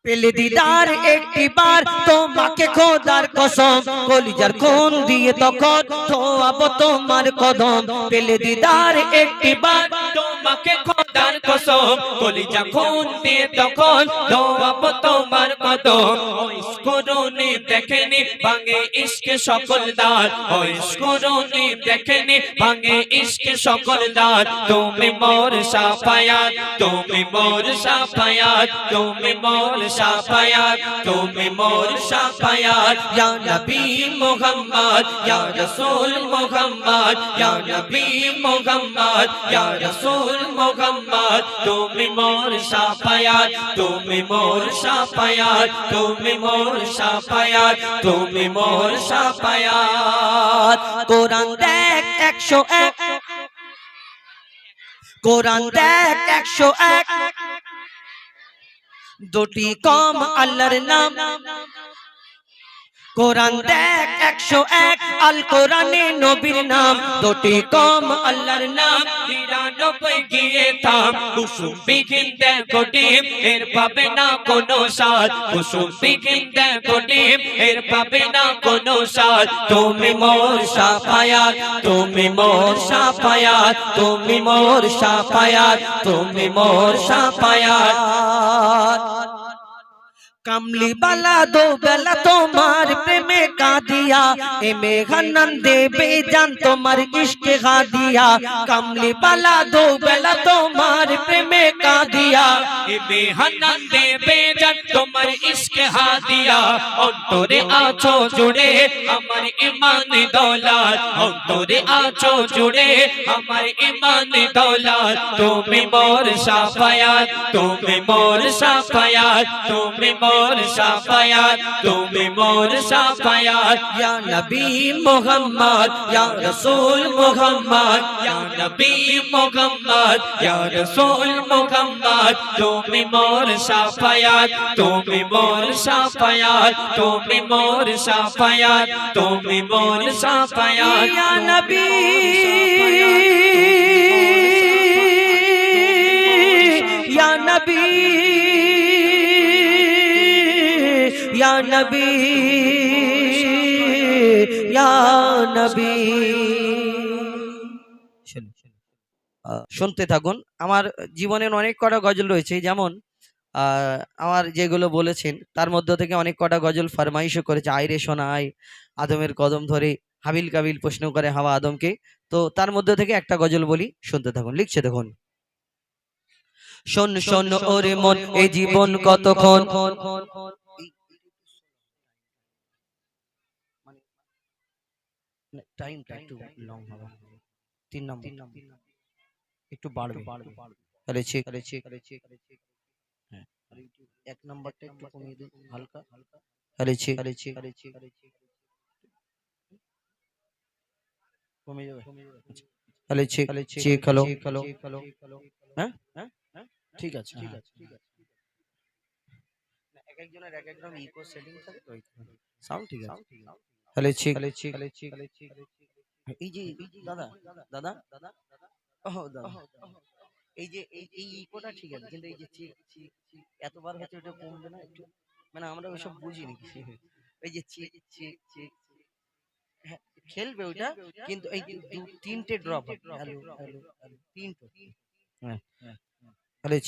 পেলে দিদার একটি বার তোমাকে খোদার কসম কলিজার খুন দিয়ে তখন ধোয়াবো তোমার কদম পেলে দিদার একটি বার তোমাকে খোদার কসম কলিজা খুন দিয়ে তখন ধোয়াবো তোমার কদম ইশকুরুনি দেখেনি ভাঙে ইশকে সকল দ্বার ইশকুরুনি দেখেনি ভাঙে ইশকে সকল দ্বার তুমি মোর শাফায়াত তুমি মোর শাফায়াত তুমি মোর শাফায়াত তুমি মোর শাফায়াত ইয়া নবী মুহাম্মদ ইয়া রাসূল মুহাম্মদ ইয়া নবী মুহাম্মদ ইয়া রাসূল মুহাম্মদ তুমি মোর শাফায়াত তুমি মোর শাফায়াত তুমি মোর শাফায়াত তুমি মোর শাফায়াত কোরআন দেখ 101 কোরআন দেখ 101 দুটি কম আল্লাহর নাম কোরআন দেখ 101 আল কোরআনে নবীর নাম দুটি কম আল্লাহর নাম 99 গিয়ে থাম কুসুম বিঘিন দেখো ডিম এর পাবে না কোনো সাথ কুসুম বিঘিন দেখো ডিম এর পাবে না কোনো সাথ তুমি মোর শাফায়াত তুমি মোর শাফায়াত তুমি মোর শাফায়াত তুমি মোর শাফায়াত কামলি বালা দো বেলা তোমার প্রেমে কাঁদিয়া এ মেঘানন দেবে জান তোমার ইশকে গাদিয়া কামলি বালা দো বেলা তোমার প্রেমে কাঁদিয়া এ মেঘানন দেবে জান তোমার ইশকে হাদিয়া অন্তরে আছো জুড়ে আমার ঈমান দৌলত অন্তরে আছো জুড়ে আমার ঈমান দৌলত তুমি মোর শাফায়াত তুমি মোর শাফায়াত তুমি মোর শাফায়াত তুমি মোর শাফায়াত ইয়া নবী মুহাম্মদ ইয়া রাসূল মুহাম্মদ ইয়া নবী মুহাম্মদ ইয়া রাসূল মুহাম্মদ তুমি মোর শাফায়াত তুমি মোর শাফায়াত তুমি মোর শাফায়াত তুমি মোর শাফায়াত ইয়া নবী ইয়া নবী ইয়া নবী ইয়া নবী শুনতে থাকুন আমার জীবনের অনেক কটা গজল রয়েছে যেমন আমার যেগুলো বলেছেন তার মধ্য থেকে অনেক কটা গজল ফরমাইশও করেছে আইরে শোনায় আদমের কদম ধরে হাবিল কাবিল প্রশ্ন করে হাওয়া আদমকে তো তার মধ্য থেকে একটা গজল বলি শুনতে থাকুন লিখছে দেখুন শোন শোন ওরে মন এই জীবন কতক্ষণ টাইমটা একটু লং হবে 3 নম্বর একটু বাড়বে তাহলে চেক হ্যাঁ 1 নম্বরটা একটু কমিয়ে দিন হালকা তাহলে চেক কমে যাবে তাহলে চেক হলো হ্যাঁ ঠিক আছে এক একজনের এক এক রকম ইকো সেটিং থাকে তো সাউন্ড ঠিক আছে তাহলে চেক এই যে দাদা দাদা দাদা ও দাদা এই যে এই ইকোটা ঠিক আছে কিন্তু এই যে এতবার হচ্ছে ওটা কমবে না একটু মানে আমরা ওইসব বুঝিনি এই যে খেলবে ওইটা কিন্তু এই 3টে ড্রপ হ্যালো তিনটে হ্যাঁ তাহলে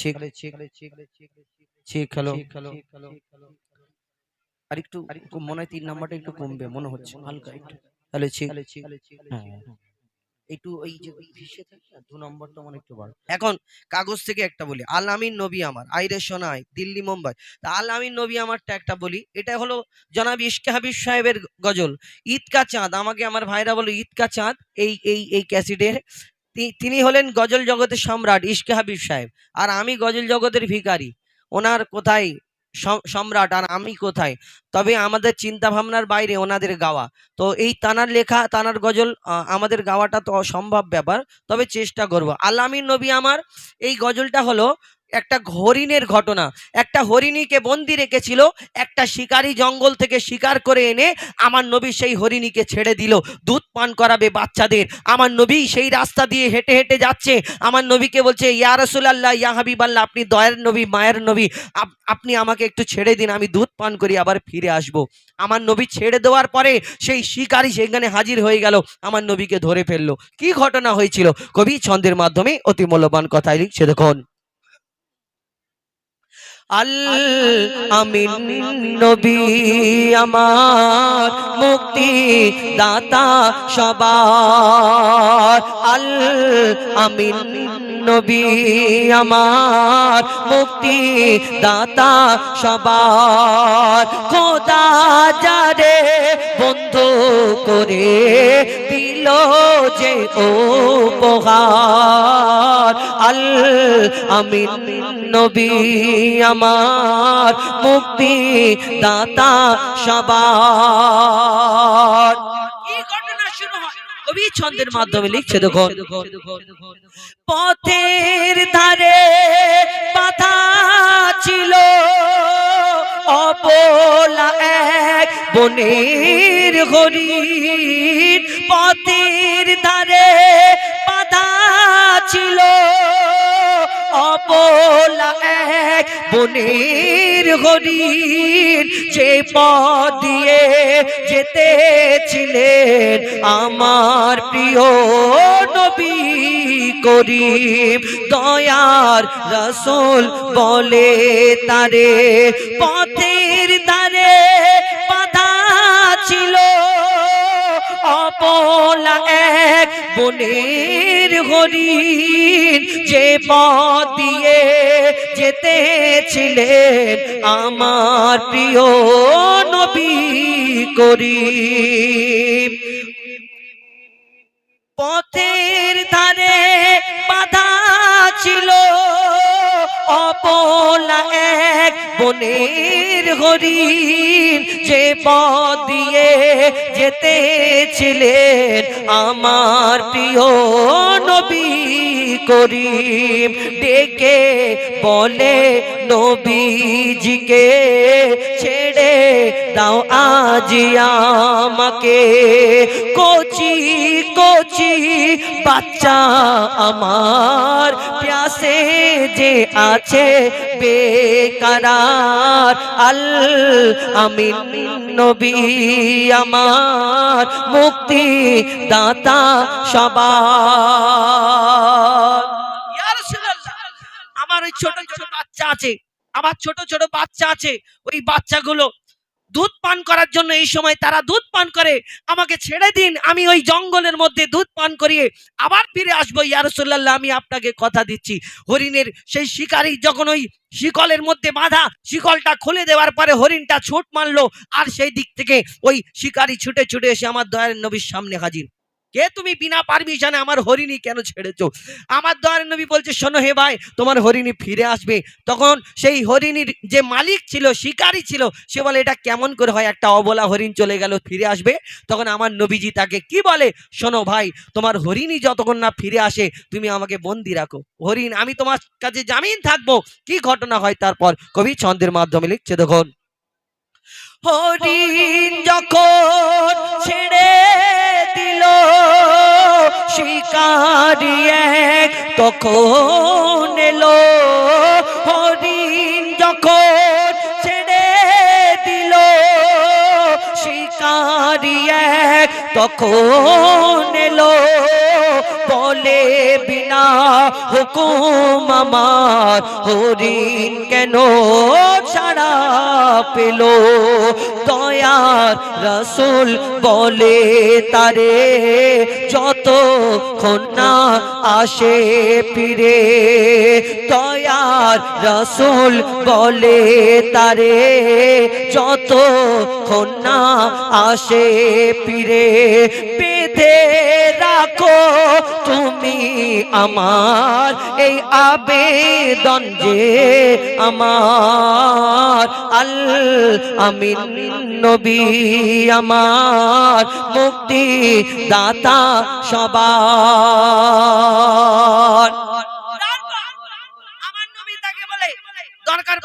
চেক হ্যালো আর একটু মনে হয় 3 নাম্বারটা একটু কমবে মনে হচ্ছে হালকা একটু তাহলে হ্যাঁ একটু ওই যে ভিসে থাকে 2 নম্বরটা মনে একটু বাড়বে এখন কাগজ থেকে একটা বলি আল আমিন নবী আমার আইরে শোনায় দিল্লি মুম্বাই তা আল আমিন নবী আমারটা একটা বলি এটা হলো জনাব ইশকে হাবিব সাহেবের গজল ঈদ কা চাঁদ আমাকে আমার ভাইরা বলে ঈদ কা চাঁদ এই ক্যাসিডের তিনি হলেন গজল জগতের সম্রাট ইশকে হাবিব সাহেব আর আমি গজল জগতের ভিখারি ওনার কোথায় সম্রাট আর আমি কোথায় তবে আমাদের চিন্তা ভাবনার বাইরে ওনাদের গাওয়া তো এই তানার লেখা তানার গজল আমাদের গাওয়াটা তো অসম্ভব ব্যাপার তবে চেষ্টা করব আল আমিন নবী আমার এই গজলটা হলো একটা হরিণের ঘটনা। একটা হরিণীকে বন্দি রেখেছিল, একটা শিকারী জঙ্গল থেকে শিকার করে এনে আমার নবী সেই হরিণীকে ছেড়ে দিল, দুধ পান করাবে বাচ্চাদের। আমার নবী সেই রাস্তা দিয়ে হেঁটে হেঁটে যাচ্ছে, আমার নবীকে বলছে, ইয়া রাসূলুল্লাহ, ইয়া হাবিবাল্লাহ, আপনি দয়ার নবী, মায়ের নবী, আপনি আমাকে একটু ছেড়ে দিন, আমি দুধ পান করি আবার ফিরে আসব। আমার নবী ছেড়ে দেওয়ার পরে সেই শিকারী সেখানে হাজির হয়ে গেল, আমার নবীকে ধরে ফেললো। কি ঘটনা হয়েছিল কবি ছন্দের মাধ্যমে অতি মূল্যবান কথাই লিখছে, দেখুন। আল আমিন নবী আমার মুক্তি দাতা সবার, আল আমিন নবী আমার মুক্তি দাতা সবার, খোদা যারে বন্ধু করে দিল যে উপহার, আল আমিন নবী আমার মুক্তি দাতা সবার। কি ঘটনা শুরু হয় কবি ছন্দের মাধ্যমে লিখছে, দেখুন। পথের ধারে বাধা ছিল অবলা এক বনের হরিণ, পথের ধারে বাধা ছিল অবলা এক বনের হরিণ, যে পথ দিয়ে যেতেছিলেন আমার প্রিয় নবী করিম, দয়ার রাসূল বলে তারে, পথের ধারে বাধা ছিল অবলা এক বনের হরিণ, যে পথ দিয়ে যেতেছিলেন আমার প্রিয় নবী করিম, পথের ধারে বাধা ছিল অবলা এক বনের হরিণ, যে পথ দিয়ে যেতেছিলেন আমার প্রিয় নবী করিম, ডেকে বলে নবীজিকে ছেড়ে দাও আজি আমাকে, কচি কচি বাচ্চা আমার প্যাসে যে আছে বেকারার, আল আমিন নবী আমার মুক্তি দাতা সবার। ইয়া রাসূলুল্লাহ, আমার ওই ছোট ছোট বাচ্চা আছে, আমার ছোট ছোট বাচ্চা আছে, ওই বাচ্চাগুলো দুধ পান করার জন্য এই সময় তারা দুধ পান করে, আমাকে ছেড়ে দিন, আমি ওই জঙ্গলের মধ্যে দুধ পান করিয়ে আবার ফিরে আসবো। ইয়া রাসূলুল্লাহ, আমি আপনাকে কথা দিচ্ছি। হরিণের সেই শিকারী যখন ওই শিকলের মধ্যে বাঁধা, শিকলটা খুলে দেওয়ার পরে হরিণটা ছুট মারলো, আর সেই দিক থেকে ওই শিকারী ছুটে ছুটে এসে আমার দয়ার নবীর সামনে হাজির। কে তুমি, বিনা পারমিশনে আমার হরিণী কেন ছেড়েছো? আমার দয়ার নবী বলছে, শোনো হে ভাই, তোমার হরিণী ফিরে আসবে। তখন সেই হরিণীর যে মালিক ছিল, শিকারী ছিল, সে বলে, এটা কেমন করে হয়, একটা অবলা হরিণ চলে গেল ফিরে আসবে? তখন আমার নবীজি তাকে কি বলে, শোনো ভাই, তোমার হরিণী যতক্ষণ না ফিরে আসে তুমি আমাকে বন্দি রাখো, হরিণ আমি তোমার কাছে জামিন থাকবো। কি ঘটনা হয় তারপর কবি ছন্দের মাধ্যমে লিখছে, দেখুন। হরিণ যখন ছেড়ে দিল শিকারি এক তখন এলো, হরিণ যখন ছেড়ে দিল শিকারি এক তখন এলো, বলে বিনা হুকুম আমার হরিণ কেন ছাড়া পেল, দয়ার রাসূল বলে তারে যতক্ষণ না আসে ফিরে, দয়ার রাসূল বলে তারে যতক্ষণ না আসে ফিরে, বেঁধে রাখো তুমি আমার এই আবেদন যে আমার, আল আমিন নবী আমার মুক্তি দাতা সবার। আমার নবী তাকে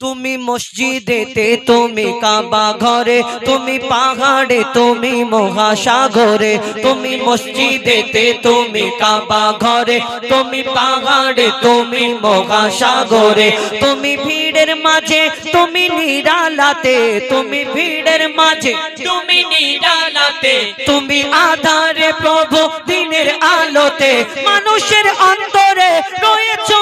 তুমি মসজিদেতে, তুমি কাবা ঘরে, তুমি পাহাড়ে, তুমি মহাসাগরে। তুমি মসজিদেতে, তুমি কাবা ঘরে, তুমি পাহাড়ে, তুমি মহাসাগরে। তুমি ভিড়ের মাঝে, তুমি নিরালাতে, তুমি ভিড়ের মাঝে, তুমি নিরালাতে, তুমি আধারে প্রভু দিনের আলোতে। মানুষের অন্তরে রয়েছো